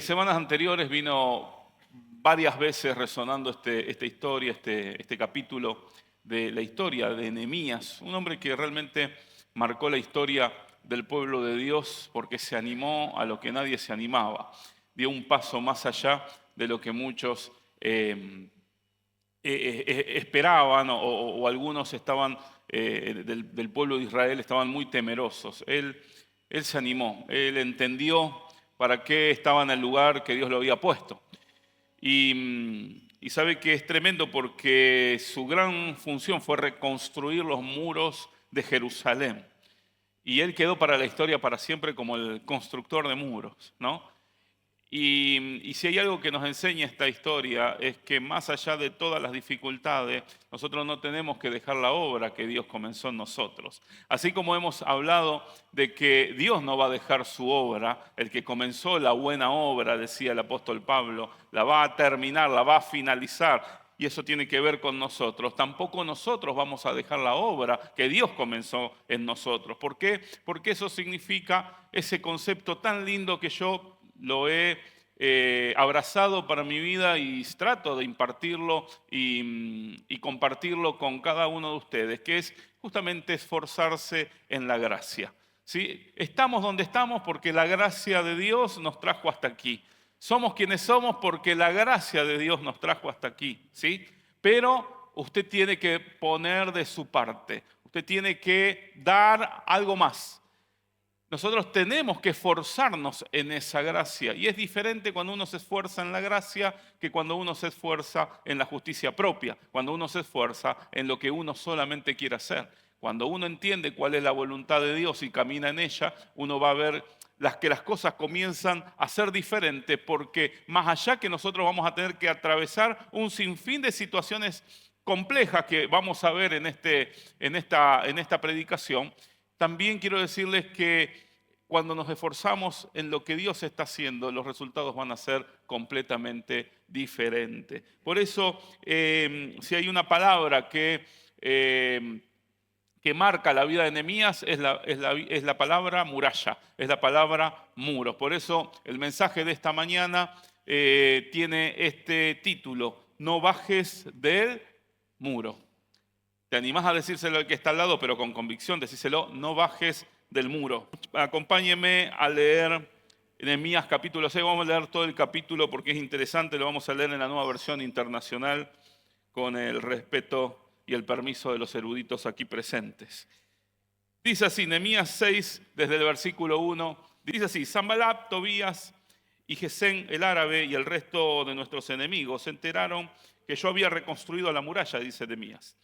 Semanas anteriores vino varias veces resonando esta historia, este capítulo de la historia de Nehemías, un hombre que realmente marcó la historia del pueblo de Dios porque se animó a lo que nadie se animaba. Dio un paso más allá de lo que muchos esperaban o algunos estaban del pueblo de Israel estaban muy temerosos. Él se animó, él entendió para qué estaba en el lugar que Dios lo había puesto. Y sabe que es tremendo porque su gran función fue reconstruir los muros de Jerusalén. Y él quedó para la historia para siempre como el constructor de muros, ¿no? Y si hay algo que nos enseña esta historia es que más allá de todas las dificultades, nosotros no tenemos que dejar la obra que Dios comenzó en nosotros. Así como hemos hablado de que Dios no va a dejar su obra, el que comenzó la buena obra, decía el apóstol Pablo, la va a terminar, la va a finalizar. Y eso tiene que ver con nosotros. Tampoco nosotros vamos a dejar la obra que Dios comenzó en nosotros. ¿Por qué? Porque eso significa ese concepto tan lindo que yo lo he abrazado para mi vida y trato de impartirlo y compartirlo con cada uno de ustedes, que es justamente esforzarse en la gracia. ¿Sí? Estamos donde estamos porque la gracia de Dios nos trajo hasta aquí. Somos quienes somos porque la gracia de Dios nos trajo hasta aquí, ¿sí? Pero usted tiene que poner de su parte, usted tiene que dar algo más. Nosotros tenemos que esforzarnos en esa gracia. Y es diferente cuando uno se esfuerza en la gracia que cuando uno se esfuerza en la justicia propia, cuando uno se esfuerza en lo que uno solamente quiere hacer. Cuando uno entiende cuál es la voluntad de Dios y camina en ella, uno va a ver que las cosas comienzan a ser diferentes, porque más allá que nosotros vamos a tener que atravesar un sinfín de situaciones complejas que vamos a ver en esta predicación, también quiero decirles que cuando nos esforzamos en lo que Dios está haciendo, los resultados van a ser completamente diferentes. Por eso, si hay una palabra que marca la vida de Nehemías, es la palabra muralla, es la palabra muro. Por eso el mensaje de esta mañana tiene este título: no bajes del muro. Te animás a decírselo al que está al lado, pero con convicción, decíselo: no bajes del muro. Acompáñeme a leer Nehemías capítulo 6. Vamos a leer todo el capítulo porque es interesante. Lo vamos a leer en la Nueva Versión Internacional con el respeto y el permiso de los eruditos aquí presentes. Dice así, Nehemías 6, desde el versículo 1, dice así: Sanballat, Tobías y Gesén el árabe y el resto de nuestros enemigos se enteraron que yo había reconstruido la muralla, dice Nehemías,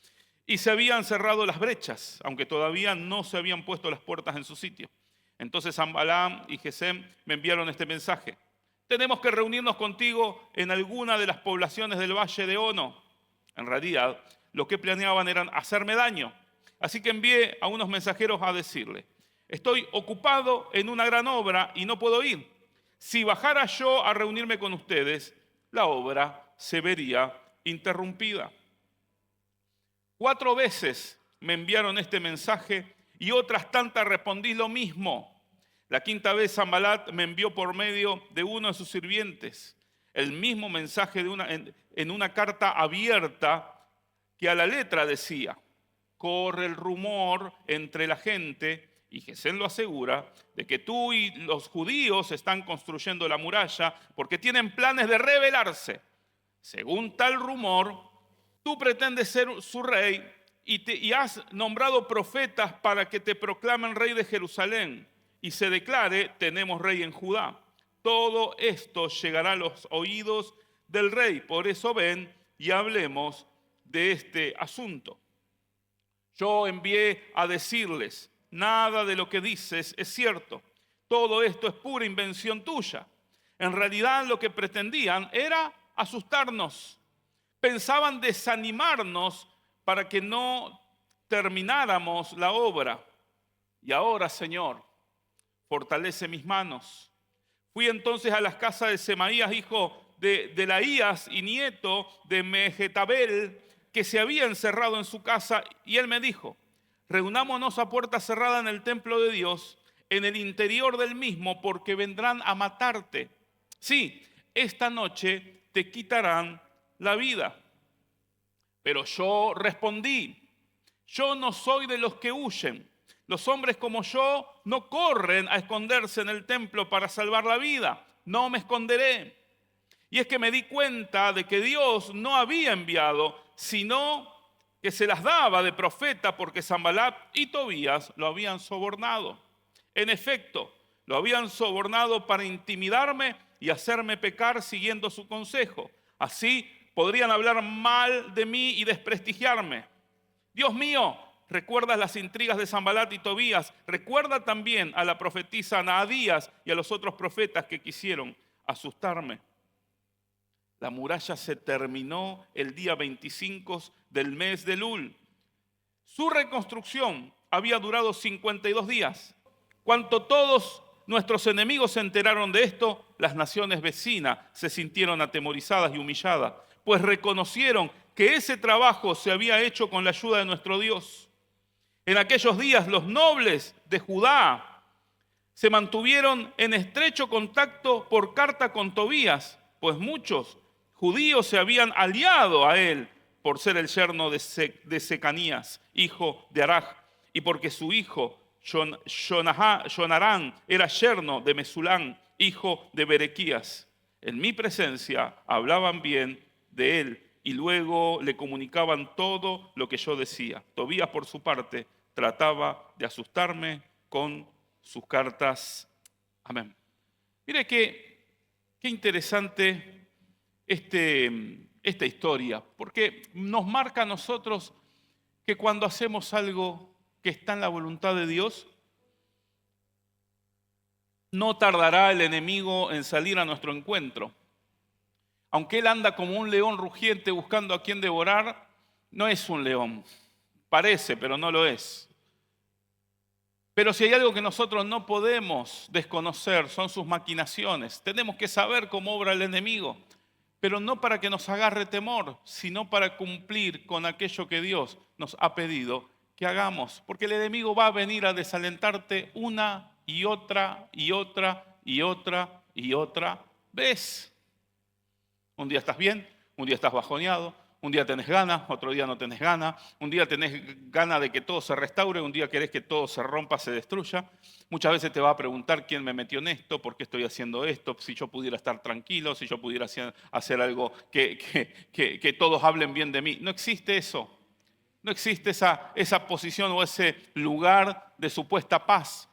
y se habían cerrado las brechas, aunque todavía no se habían puesto las puertas en su sitio. Entonces Sanballat y Gesem me enviaron este mensaje: tenemos que reunirnos contigo en alguna de las poblaciones del valle de Ono. En realidad, lo que planeaban era hacerme daño. Así que envié a unos mensajeros a decirle: estoy ocupado en una gran obra y no puedo ir. Si bajara yo a reunirme con ustedes, la obra se vería interrumpida. 4 veces me enviaron este mensaje y otras tantas respondí lo mismo. La 5ª vez Sanballat me envió por medio de uno de sus sirvientes el mismo mensaje en una carta abierta que a la letra decía: corre el rumor entre la gente, y Gesén lo asegura, de que tú y los judíos están construyendo la muralla porque tienen planes de rebelarse. Según tal rumor, tú pretendes ser su rey y has nombrado profetas para que te proclamen rey de Jerusalén y se declare: tenemos rey en Judá. Todo esto llegará a los oídos del rey. Por eso ven y hablemos de este asunto. Yo envié a decirles: nada de lo que dices es cierto. Todo esto es pura invención tuya. En realidad lo que pretendían era asustarnos. Pensaban desanimarnos para que no termináramos la obra. Y ahora, Señor, fortalece mis manos. Fui entonces a las casas de Semaías, hijo de Delaías y nieto de Mehetabel, que se había encerrado en su casa, y él me dijo: reunámonos a puerta cerrada en el templo de Dios, en el interior del mismo, porque vendrán a matarte. Sí, esta noche te quitarán la vida. Pero yo respondí, yo no soy de los que huyen. Los hombres como yo no corren a esconderse en el templo para salvar la vida. No me esconderé. Y es que me di cuenta de que Dios no había enviado, sino que se las daba de profeta porque Sanbalat y Tobías lo habían sobornado. En efecto, lo habían sobornado para intimidarme y hacerme pecar siguiendo su consejo. Así podrían hablar mal de mí y desprestigiarme. Dios mío, recuerdas las intrigas de Sanbalat y Tobías. Recuerda también a la profetisa Naadías y a los otros profetas que quisieron asustarme. La muralla se terminó el día 25 del mes de Elul. Su reconstrucción había durado 52 días. Cuando todos nuestros enemigos se enteraron de esto, las naciones vecinas se sintieron atemorizadas y humilladas, pues reconocieron que ese trabajo se había hecho con la ayuda de nuestro Dios. En aquellos días los nobles de Judá se mantuvieron en estrecho contacto por carta con Tobías, pues muchos judíos se habían aliado a él por ser el yerno de Secanías, hijo de Araj, y porque su hijo Jonarán era yerno de Mesulán, hijo de Berequías. En mi presencia hablaban bien de él y luego le comunicaban todo lo que yo decía. Tobías, por su parte, trataba de asustarme con sus cartas. Amén. Mire qué interesante esta historia, porque nos marca a nosotros que cuando hacemos algo que está en la voluntad de Dios, no tardará el enemigo en salir a nuestro encuentro. Aunque él anda como un león rugiente buscando a quien devorar, no es un león. Parece, pero no lo es. Pero si hay algo que nosotros no podemos desconocer, son sus maquinaciones. Tenemos que saber cómo obra el enemigo, pero no para que nos agarre temor, sino para cumplir con aquello que Dios nos ha pedido que hagamos. Porque el enemigo va a venir a desalentarte una y otra y otra y otra y otra vez. Un día estás bien, un día estás bajoneado, un día tenés ganas, otro día no tenés ganas, un día tenés ganas de que todo se restaure, un día querés que todo se rompa, se destruya. Muchas veces te va a preguntar quién me metió en esto, por qué estoy haciendo esto, si yo pudiera estar tranquilo, si yo pudiera hacer algo que todos hablen bien de mí. No existe eso. No existe esa posición o ese lugar de supuesta paz.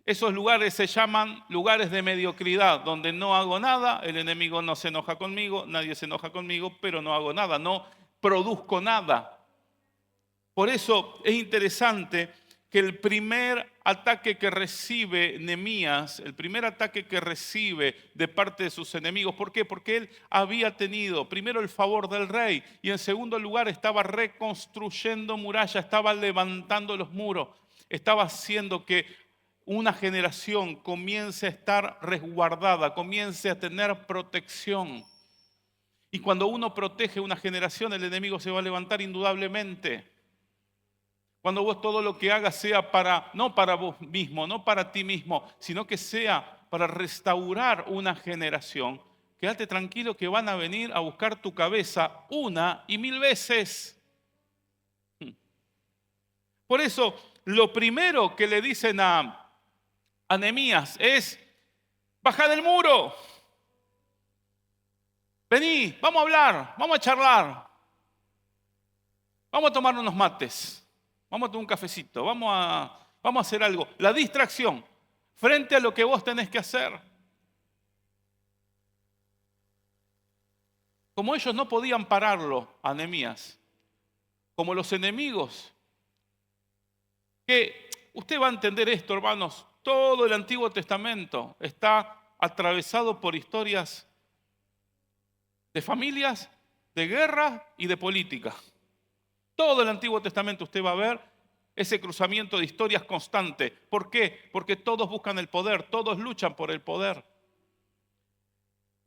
Esos lugares se llaman lugares de mediocridad, donde no hago nada, el enemigo no se enoja conmigo, nadie se enoja conmigo, pero no hago nada, no produzco nada. Por eso es interesante que el primer ataque que recibe Nehemías, el primer ataque que recibe de parte de sus enemigos, ¿por qué? Porque él había tenido primero el favor del rey y en segundo lugar estaba reconstruyendo murallas, estaba levantando los muros, estaba haciendo que una generación comience a estar resguardada, comience a tener protección. Y cuando uno protege una generación, el enemigo se va a levantar indudablemente. Cuando vos todo lo que hagas sea no para vos mismo, no para ti mismo, sino que sea para restaurar una generación, quédate tranquilo que van a venir a buscar tu cabeza una y mil veces. Por eso, lo primero que le dicen a Nehemías es: baja del muro, vení, vamos a hablar, vamos a charlar, vamos a tomar unos mates, vamos a tomar un cafecito, vamos a hacer algo. La distracción frente a lo que vos tenés que hacer. Como ellos no podían pararlo a Nehemías, como los enemigos, que usted va a entender esto, hermanos. Todo el Antiguo Testamento está atravesado por historias de familias, de guerra y de política. Todo el Antiguo Testamento usted va a ver ese cruzamiento de historias constante. ¿Por qué? Porque todos buscan el poder, todos luchan por el poder.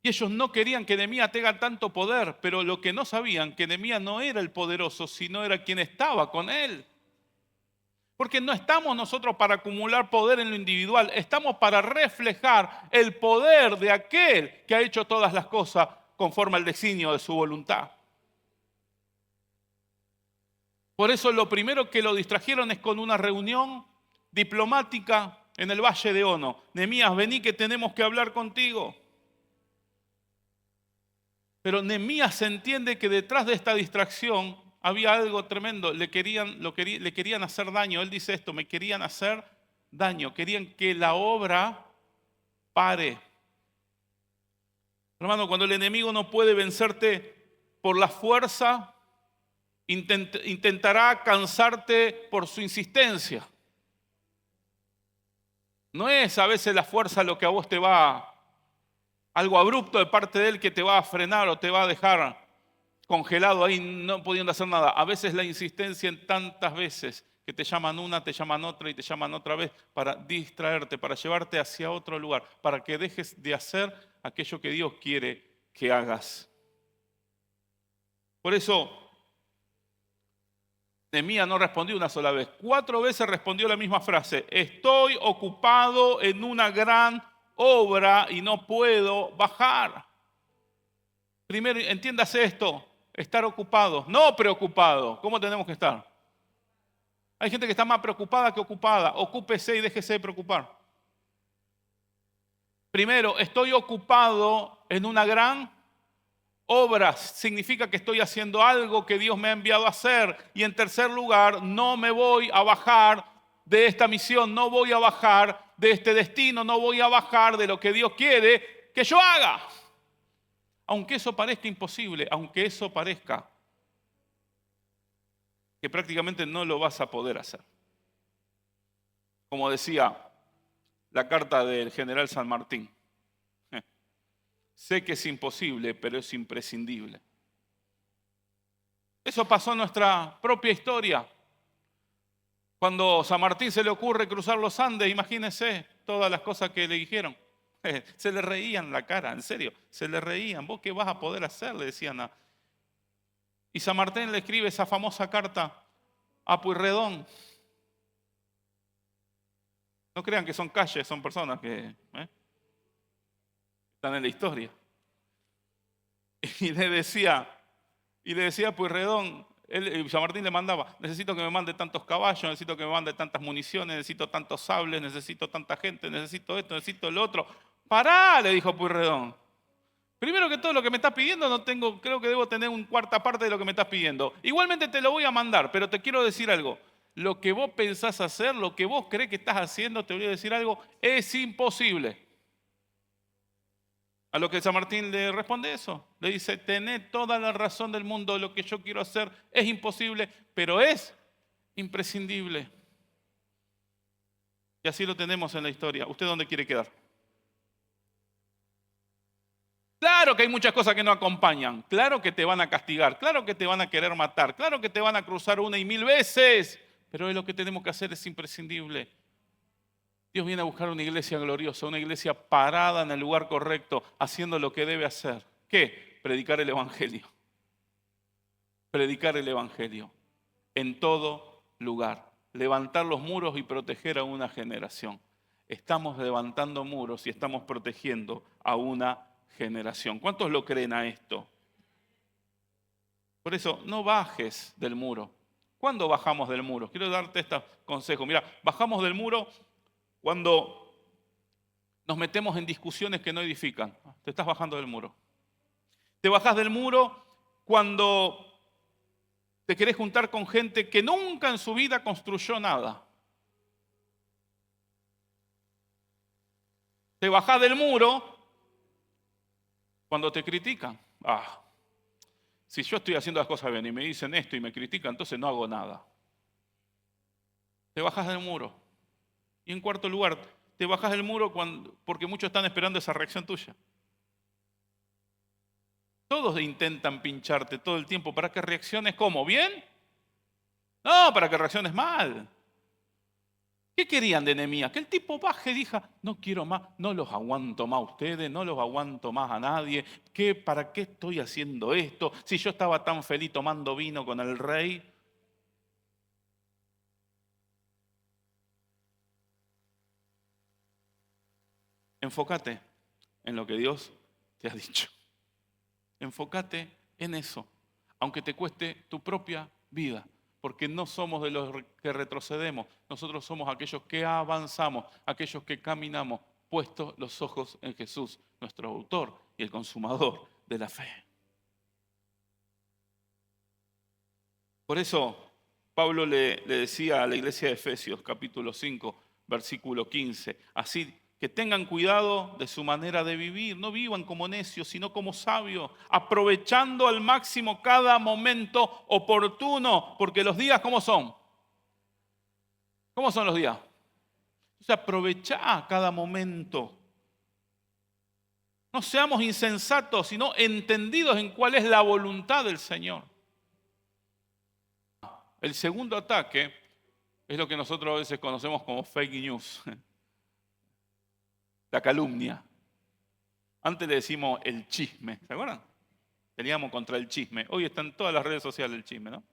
Y ellos no querían que Nehemías tenga tanto poder, pero lo que no sabían, que Nehemías no era el poderoso, sino era quien estaba con él. Porque no estamos nosotros para acumular poder en lo individual, estamos para reflejar el poder de aquel que ha hecho todas las cosas conforme al designio de su voluntad. Por eso lo primero que lo distrajeron es con una reunión diplomática en el Valle de Ono. Nehemías, vení que tenemos que hablar contigo. Pero Nehemías entiende que detrás de esta distracción había algo tremendo. Le querían hacer daño. Él dice esto, me querían hacer daño. Querían que la obra pare. Hermano, cuando el enemigo no puede vencerte por la fuerza, intentará cansarte por su insistencia. No es a veces la fuerza lo que a vos te va, algo abrupto de parte de él que te va a frenar o te va a dejar congelado ahí no pudiendo hacer nada. A veces la insistencia en tantas veces que te llaman una, te llaman otra y te llaman otra vez para distraerte, para llevarte hacia otro lugar, para que dejes de hacer aquello que Dios quiere que hagas. Por eso, Nehemías no respondió una sola vez. 4 veces respondió la misma frase. Estoy ocupado en una gran obra y no puedo bajar. Primero, entiéndase esto. Estar ocupado, no preocupado. ¿Cómo tenemos que estar? Hay gente que está más preocupada que ocupada. Ocúpese y déjese de preocupar. Primero, estoy ocupado en una gran obra, significa que estoy haciendo algo que Dios me ha enviado a hacer. Y en tercer lugar, no me voy a bajar de esta misión, no voy a bajar de este destino, no voy a bajar de lo que Dios quiere que yo haga. Aunque eso parezca imposible, aunque eso parezca que prácticamente no lo vas a poder hacer. Como decía la carta del general San Martín. Sé que es imposible, pero es imprescindible. Eso pasó en nuestra propia historia. Cuando San Martín se le ocurre cruzar los Andes, imagínense todas las cosas que le dijeron. Se le reían la cara, en serio, se le reían. ¿Vos qué vas a poder hacer? Le decían. Y San Martín le escribe esa famosa carta a Pueyrredón. No crean que son calles, son personas que están en la historia. Y le decía a Pueyrredón, San Martín le mandaba, necesito que me mande tantos caballos, necesito que me mande tantas municiones, necesito tantos sables, necesito tanta gente, necesito esto, necesito lo otro. Pará, le dijo Pueyrredón. Primero que todo lo que me estás pidiendo no tengo, creo que debo tener una cuarta parte de lo que me estás pidiendo. Igualmente te lo voy a mandar, pero te quiero decir algo. Lo que vos pensás hacer, lo que vos crees que estás haciendo, te voy a decir algo, es imposible. A lo que San Martín le responde eso. Le dice, tenés toda la razón del mundo, lo que yo quiero hacer es imposible, pero es imprescindible. Y así lo tenemos en la historia. ¿Usted dónde quiere quedar? Claro que hay muchas cosas que no acompañan. Claro que te van a castigar. Claro que te van a querer matar. Claro que te van a cruzar 1 y 1000 veces. Pero lo que tenemos que hacer es imprescindible. Dios viene a buscar una iglesia gloriosa, una iglesia parada en el lugar correcto, haciendo lo que debe hacer. ¿Qué? Predicar el Evangelio. Predicar el Evangelio en todo lugar. Levantar los muros y proteger a una generación. Estamos levantando muros y estamos protegiendo a una generación. ¿Cuántos lo creen a esto? Por eso, no bajes del muro. ¿Cuándo bajamos del muro? Quiero darte este consejo. Mira, bajamos del muro cuando nos metemos en discusiones que no edifican. Te estás bajando del muro. Te bajás del muro cuando te querés juntar con gente que nunca en su vida construyó nada. Te bajás del muro cuando te critican. Si yo estoy haciendo las cosas bien y me dicen esto y me critican, entonces no hago nada. Te bajás del muro. Y en cuarto lugar, te bajás del muro porque muchos están esperando esa reacción tuya. Todos intentan pincharte todo el tiempo para que reacciones ¿cómo? ¿Bien? No, para que reacciones mal. ¿Qué querían de Nehemías? Que el tipo baje y diga, no quiero más, no los aguanto más a ustedes, no los aguanto más a nadie. ¿Para qué estoy haciendo esto? Si yo estaba tan feliz tomando vino con el rey. Enfócate en lo que Dios te ha dicho. Enfócate en eso, aunque te cueste tu propia vida, porque no somos de los que retrocedemos, nosotros somos aquellos que avanzamos, aquellos que caminamos, puestos los ojos en Jesús, nuestro autor y el consumador de la fe. Por eso Pablo le decía a la iglesia de Efesios, capítulo 5, versículo 15, así que tengan cuidado de su manera de vivir, no vivan como necios, sino como sabios, aprovechando al máximo cada momento oportuno, porque los días, ¿cómo son? ¿Cómo son los días? O sea, aprovechá cada momento. No seamos insensatos, sino entendidos en cuál es la voluntad del Señor. El segundo ataque es lo que nosotros a veces conocemos como fake news, la calumnia. Antes le decimos el chisme, ¿se acuerdan? Teníamos contra el chisme. Hoy está en todas las redes sociales el chisme, ¿no?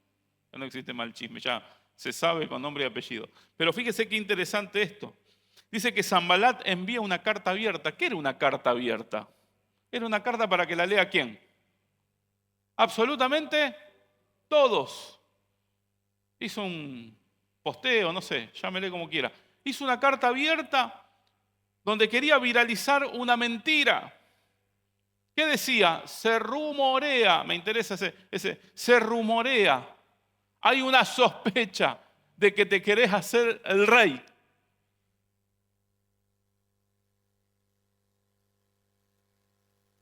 Ya no existe más el chisme, ya se sabe con nombre y apellido. Pero fíjese qué interesante esto. Dice que Sanbalat envía una carta abierta. ¿Qué era una carta abierta? Era una carta para que la lea ¿quién? Absolutamente todos. Hizo un posteo, no sé, llámele como quiera. Hizo una carta abierta donde quería viralizar una mentira. ¿Qué decía? Se rumorea, me interesa se rumorea. Hay una sospecha de que te querés hacer el rey.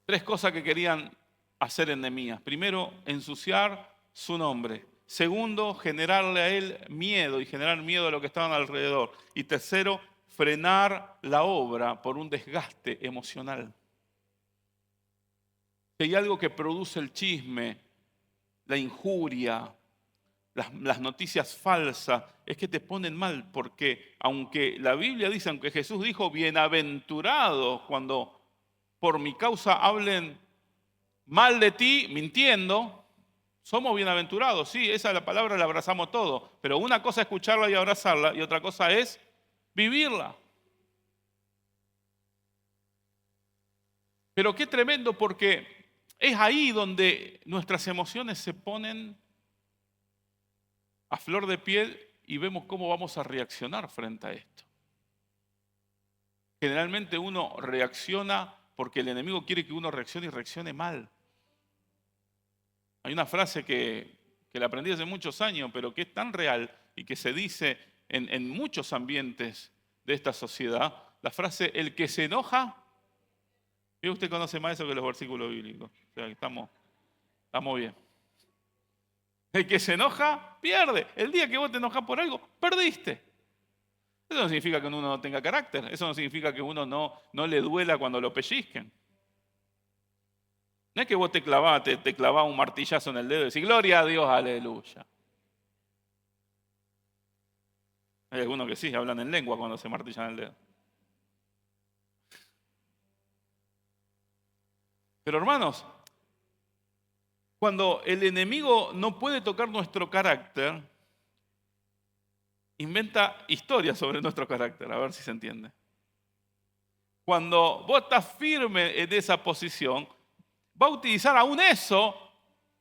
Tres cosas que querían hacer en Nehemías. Primero, ensuciar su nombre. Segundo, generarle a él miedo y generar miedo a lo que estaban alrededor. Y tercero, frenar la obra por un desgaste emocional. Si hay algo que produce el chisme, la injuria, las noticias falsas, es que te ponen mal, porque aunque la Biblia dice, aunque Jesús dijo, bienaventurados cuando por mi causa hablen mal de ti, mintiendo, somos bienaventurados, sí, esa es la palabra, la abrazamos todo, pero una cosa es escucharla y abrazarla y otra cosa es vivirla. Pero qué tremendo, porque es ahí donde nuestras emociones se ponen a flor de piel y vemos cómo vamos a reaccionar frente a esto. Generalmente uno reacciona porque el enemigo quiere que uno reaccione y reaccione mal. Hay una frase que la aprendí hace muchos años, pero que es tan real y que se dice en muchos ambientes de esta sociedad. La frase, el que se enoja, y usted conoce más eso que los versículos bíblicos. O sea, estamos bien. El que se enoja, pierde. El día que vos te enojas por algo, perdiste. Eso no significa que uno no tenga carácter. Eso no significa que uno no le duela cuando lo pellizquen. No es que vos te clavás un martillazo en el dedo y decís, gloria a Dios, aleluya. Hay algunos que sí, hablan en lengua cuando se martillan el dedo. Pero hermanos, cuando el enemigo no puede tocar nuestro carácter, inventa historias sobre nuestro carácter, a ver si se entiende. Cuando vos estás firme en esa posición, va a utilizar aún eso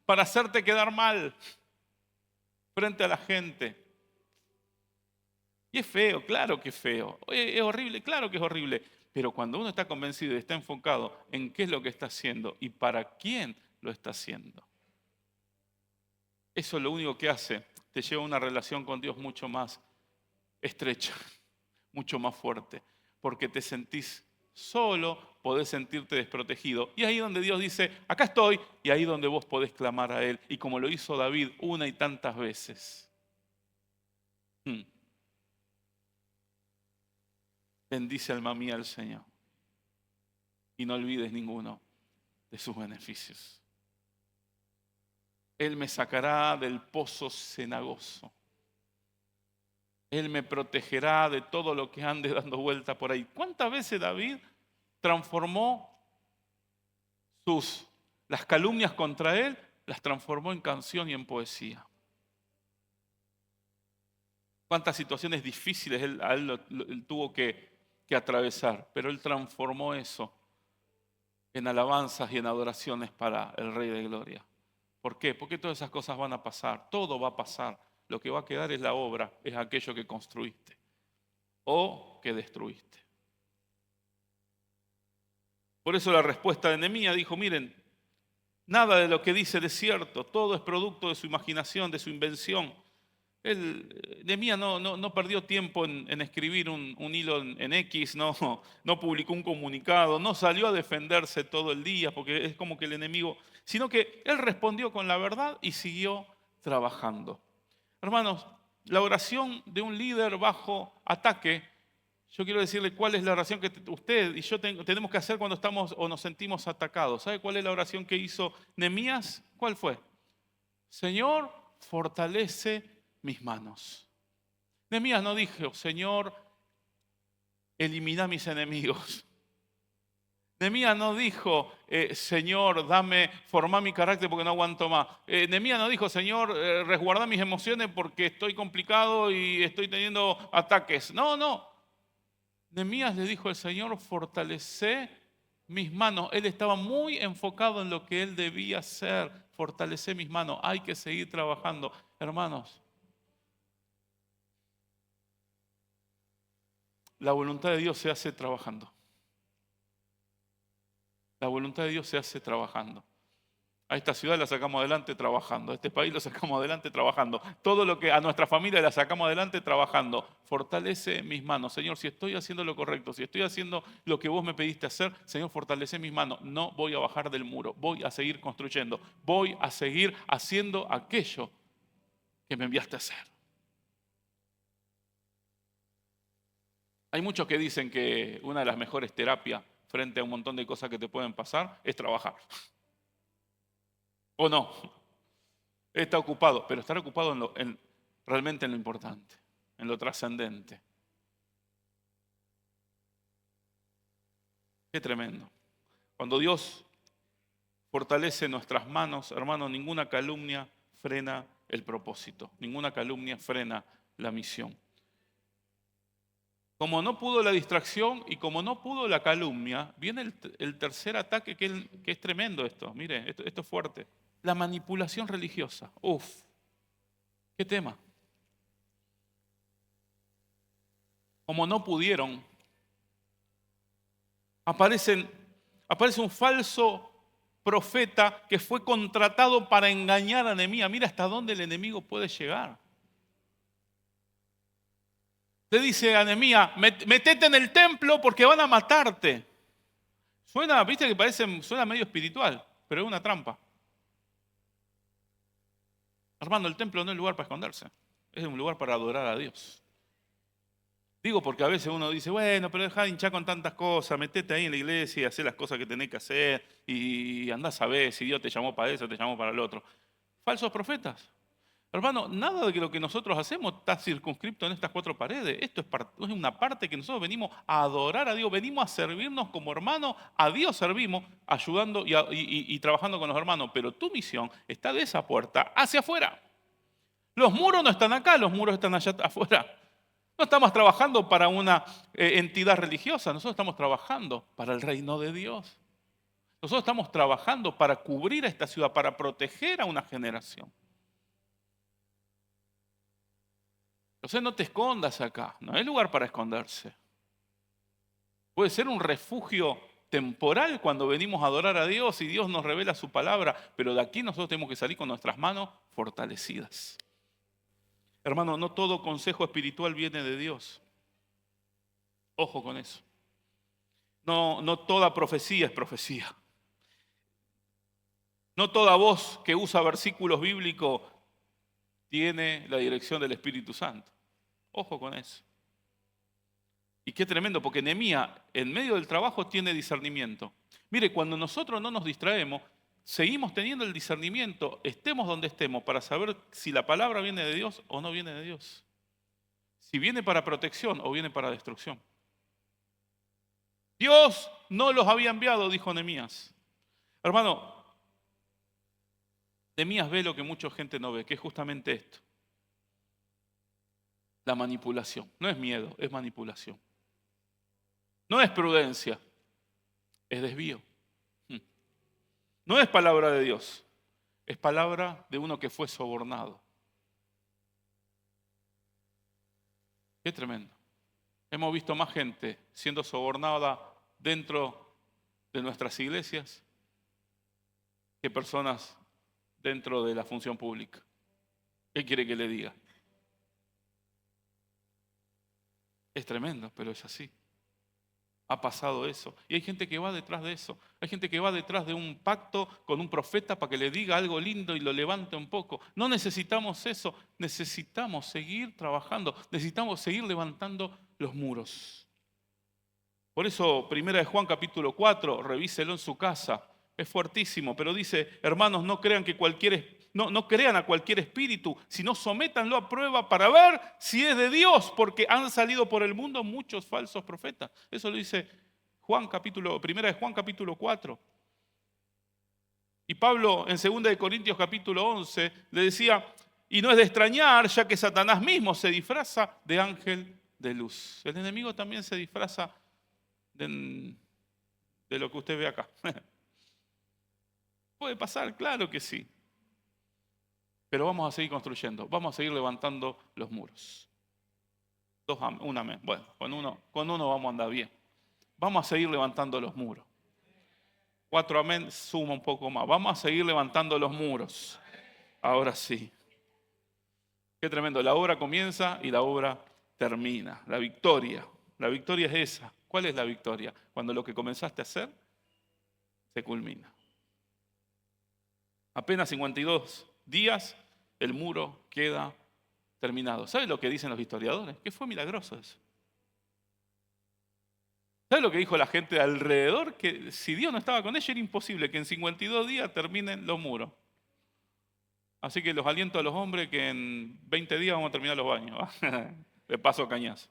para hacerte quedar mal frente a la gente. Y es feo, claro que es feo. Oye, es horrible, claro que es horrible. Pero cuando uno está convencido y está enfocado en qué es lo que está haciendo y para quién lo está haciendo, eso lo único que hace, te lleva a una relación con Dios mucho más estrecha, mucho más fuerte, porque te sentís solo, podés sentirte desprotegido. Y ahí donde Dios dice, acá estoy, y ahí donde vos podés clamar a Él, y como lo hizo David una y tantas veces. Bendice alma mía al Señor, y no olvides ninguno de sus beneficios. Él me sacará del pozo cenagoso. Él me protegerá de todo lo que ande dando vuelta por ahí. ¿Cuántas veces David transformó las calumnias contra él, las transformó en canción y en poesía? ¿Cuántas situaciones difíciles él tuvo que que atravesar, pero Él transformó eso en alabanzas y en adoraciones para el Rey de Gloria. ¿Por qué? Porque todas esas cosas van a pasar, todo va a pasar. Lo que va a quedar es la obra, es aquello que construiste o que destruiste. Por eso la respuesta de Nehemías dijo, miren, nada de lo que dice es cierto, todo es producto de su imaginación, de su invención. Nehemías no perdió tiempo en escribir un hilo en X, no publicó un comunicado, no salió a defenderse todo el día, porque es como que el enemigo, sino que él respondió con la verdad y siguió trabajando. Hermanos, la oración de un líder bajo ataque, yo quiero decirle cuál es la oración que usted y yo tenemos que hacer cuando estamos o nos sentimos atacados. ¿Sabe cuál es la oración que hizo Nehemías? ¿Cuál fue? Señor, fortalece mis manos. Nehemías no dijo, Señor, elimina mis enemigos. Nehemías no dijo, Señor, formá mi carácter porque no aguanto más. Nehemías no dijo, Señor, resguarda mis emociones porque estoy complicado y estoy teniendo ataques. No. Nehemías le dijo al Señor, fortalece mis manos. Él estaba muy enfocado en lo que él debía hacer. Fortalece mis manos. Hay que seguir trabajando. Hermanos, la voluntad de Dios se hace trabajando. La voluntad de Dios se hace trabajando. A esta ciudad la sacamos adelante trabajando. A este país lo sacamos adelante trabajando. Todo lo que a nuestra familia la sacamos adelante trabajando. Fortalece mis manos. Señor, si estoy haciendo lo correcto, si estoy haciendo lo que vos me pediste hacer, Señor, fortalece mis manos. No voy a bajar del muro. Voy a seguir construyendo. Voy a seguir haciendo aquello que me enviaste a hacer. Hay muchos que dicen que una de las mejores terapias frente a un montón de cosas que te pueden pasar es trabajar. ¿O no? Está ocupado, pero estar ocupado realmente en lo importante, en lo trascendente. Qué tremendo. Cuando Dios fortalece nuestras manos, hermano, ninguna calumnia frena el propósito, ninguna calumnia frena la misión. Como no pudo la distracción y como no pudo la calumnia, viene el tercer ataque que es tremendo esto. Mire, esto es fuerte. La manipulación religiosa. Uf, qué tema. Como no pudieron, aparece un falso profeta que fue contratado para engañar a Nehemías. Mira hasta dónde el enemigo puede llegar. Le dice a Nehemías, metete en el templo porque van a matarte. Suena, viste que suena medio espiritual, pero es una trampa. Hermano, el templo no es lugar para esconderse, es un lugar para adorar a Dios. Digo porque a veces uno dice, bueno, pero deja de hinchar con tantas cosas, metete ahí en la iglesia y hacé las cosas que tenés que hacer y andás a ver si Dios te llamó para eso, te llamó para el otro. Falsos profetas. Hermano, nada de lo que nosotros hacemos está circunscripto en estas cuatro paredes. Esto es una parte que nosotros venimos a adorar a Dios, venimos a servirnos como hermanos, a Dios servimos, ayudando y trabajando con los hermanos. Pero tu misión está de esa puerta hacia afuera. Los muros no están acá, los muros están allá afuera. No estamos trabajando para una entidad religiosa, nosotros estamos trabajando para el reino de Dios. Nosotros estamos trabajando para cubrir a esta ciudad, para proteger a una generación. Entonces no te escondas acá, no hay lugar para esconderse. Puede ser un refugio temporal cuando venimos a adorar a Dios y Dios nos revela su palabra, pero de aquí nosotros tenemos que salir con nuestras manos fortalecidas. Hermano, no todo consejo espiritual viene de Dios. Ojo con eso. No toda profecía es profecía. No toda voz que usa versículos bíblicos tiene la dirección del Espíritu Santo. Ojo con eso. Y qué tremendo, porque Nehemías en medio del trabajo tiene discernimiento. Mire, cuando nosotros no nos distraemos, seguimos teniendo el discernimiento, estemos donde estemos, para saber si la palabra viene de Dios o no viene de Dios. Si viene para protección o viene para destrucción. Dios no los había enviado, dijo Nehemías. Hermano, Nehemías ve lo que mucha gente no ve, que es justamente esto. La manipulación. No es miedo, es manipulación. No es prudencia, es desvío. No es palabra de Dios, es palabra de uno que fue sobornado. Qué tremendo. Hemos visto más gente siendo sobornada dentro de nuestras iglesias que personas dentro de la función pública. ¿Qué quiere que le diga? Es tremendo, pero es así. Ha pasado eso. Y hay gente que va detrás de eso. Hay gente que va detrás de un pacto con un profeta para que le diga algo lindo y lo levante un poco. No necesitamos eso. Necesitamos seguir trabajando. Necesitamos seguir levantando los muros. Por eso, 1 Juan capítulo 4, revíselo en su casa. Es fuertísimo, pero dice, hermanos, no crean no crean a cualquier espíritu, sino sométanlo a prueba para ver si es de Dios, porque han salido por el mundo muchos falsos profetas. Eso lo dice 1 Juan capítulo 4. Y Pablo en 2 Corintios capítulo 11 le decía, y no es de extrañar, ya que Satanás mismo se disfraza de ángel de luz. El enemigo también se disfraza de lo que usted ve acá. ¿Puede pasar? Claro que sí. Pero vamos a seguir construyendo, vamos a seguir levantando los muros. Un amén. Bueno, con uno vamos a andar bien. Vamos a seguir levantando los muros. 4 amén suma un poco más. Vamos a seguir levantando los muros. Ahora sí. Qué tremendo. La obra comienza y la obra termina. La victoria es esa. ¿Cuál es la victoria? Cuando lo que comenzaste a hacer se culmina. Apenas 52 días, el muro queda terminado. ¿Sabe lo que dicen los historiadores? Que fue milagroso eso. ¿Sabe lo que dijo la gente de alrededor? Que si Dios no estaba con ellos era imposible que en 52 días terminen los muros. Así que los aliento a los hombres que en 20 días vamos a terminar los baños. De paso a cañazo.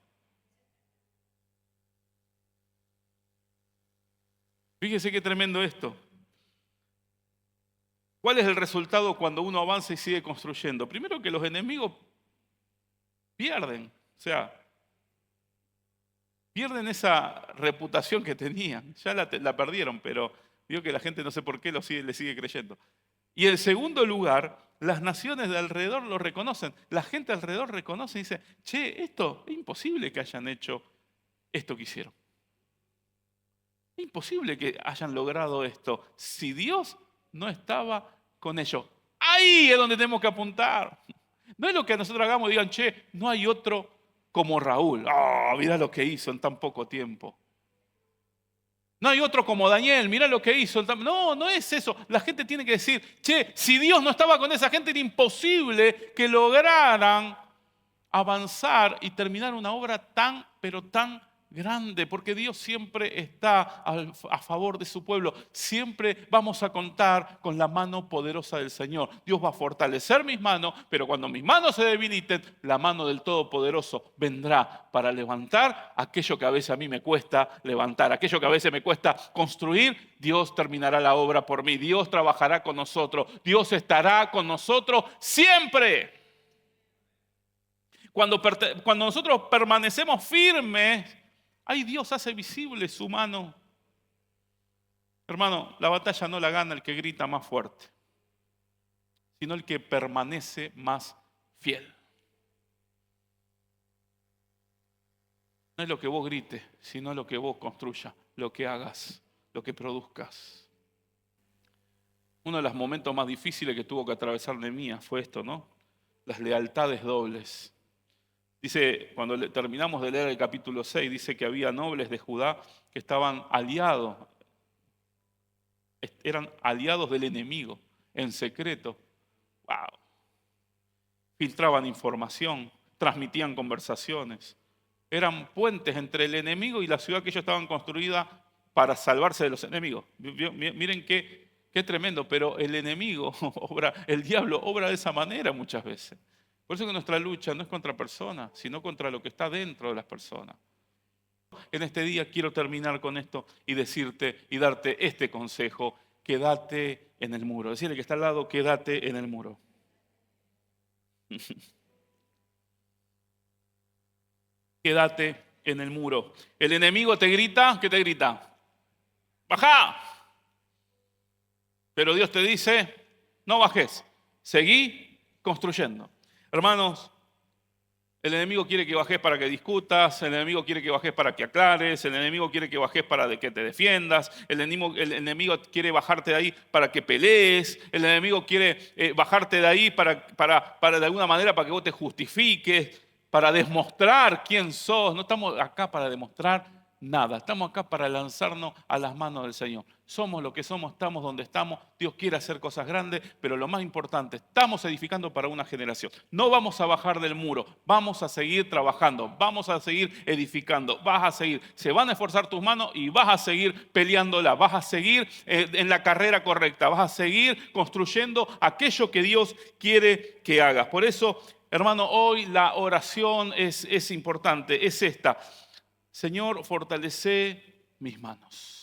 Fíjese qué tremendo esto. ¿Cuál es el resultado cuando uno avanza y sigue construyendo? Primero que los enemigos pierden, o sea, pierden esa reputación que tenían. Ya la perdieron, pero digo que la gente no sé por qué le sigue creyendo. Y en segundo lugar, las naciones de alrededor lo reconocen. La gente alrededor reconoce y dice, che, esto es imposible que hayan hecho esto que hicieron. Es imposible que hayan logrado esto si Dios no estaba con ellos. Ahí es donde tenemos que apuntar. No es lo que nosotros hagamos y digan, che, no hay otro como Raúl. Mira lo que hizo en tan poco tiempo. No hay otro como Daniel, mira lo que hizo. No, no es eso. La gente tiene que decir, che, si Dios no estaba con esa gente era imposible que lograran avanzar y terminar una obra tan, pero tan grande, porque Dios siempre está a favor de su pueblo. Siempre vamos a contar con la mano poderosa del Señor. Dios va a fortalecer mis manos, pero cuando mis manos se debiliten, la mano del Todopoderoso vendrá para levantar aquello que a veces a mí me cuesta levantar, aquello que a veces me cuesta construir. Dios terminará la obra por mí. Dios trabajará con nosotros. Dios estará con nosotros siempre. Cuando nosotros permanecemos firmes, ahí Dios hace visible su mano. Hermano, la batalla no la gana el que grita más fuerte, sino el que permanece más fiel. No es lo que vos grites, sino lo que vos construyas, lo que hagas, lo que produzcas. Uno de los momentos más difíciles que tuvo que atravesar Nehemías fue esto, ¿no? Las lealtades dobles. Dice, cuando terminamos de leer el capítulo 6, dice que había nobles de Judá que estaban aliados, eran aliados del enemigo, en secreto. ¡Wow! Filtraban información, transmitían conversaciones. Eran puentes entre el enemigo y la ciudad que ellos estaban construida para salvarse de los enemigos. Miren qué tremendo, pero el enemigo, el diablo obra de esa manera muchas veces. Por eso que nuestra lucha no es contra personas, sino contra lo que está dentro de las personas. En este día quiero terminar con esto y decirte y darte este consejo: quédate en el muro. Decirle que está al lado, quédate en el muro. Quédate en el muro. El enemigo te grita, ¿qué te grita? ¡Bajá! Pero Dios te dice, no bajes, seguí construyendo. Hermanos, el enemigo quiere que bajes para que discutas, el enemigo quiere que bajes para que aclares, el enemigo quiere que bajes para que te defiendas, el enemigo quiere bajarte de ahí para que pelees, el enemigo quiere bajarte de ahí para de alguna manera para que vos te justifiques, para demostrar quién sos. No estamos acá para demostrar nada, estamos acá para lanzarnos a las manos del Señor. Somos lo que somos, estamos donde estamos, Dios quiere hacer cosas grandes, pero lo más importante, estamos edificando para una generación. No vamos a bajar del muro, vamos a seguir trabajando, vamos a seguir edificando, vas a seguir, se van a esforzar tus manos y vas a seguir peleándola, vas a seguir en la carrera correcta, vas a seguir construyendo aquello que Dios quiere que hagas. Por eso, hermano, hoy la oración es importante, es esta. Señor, fortalece mis manos.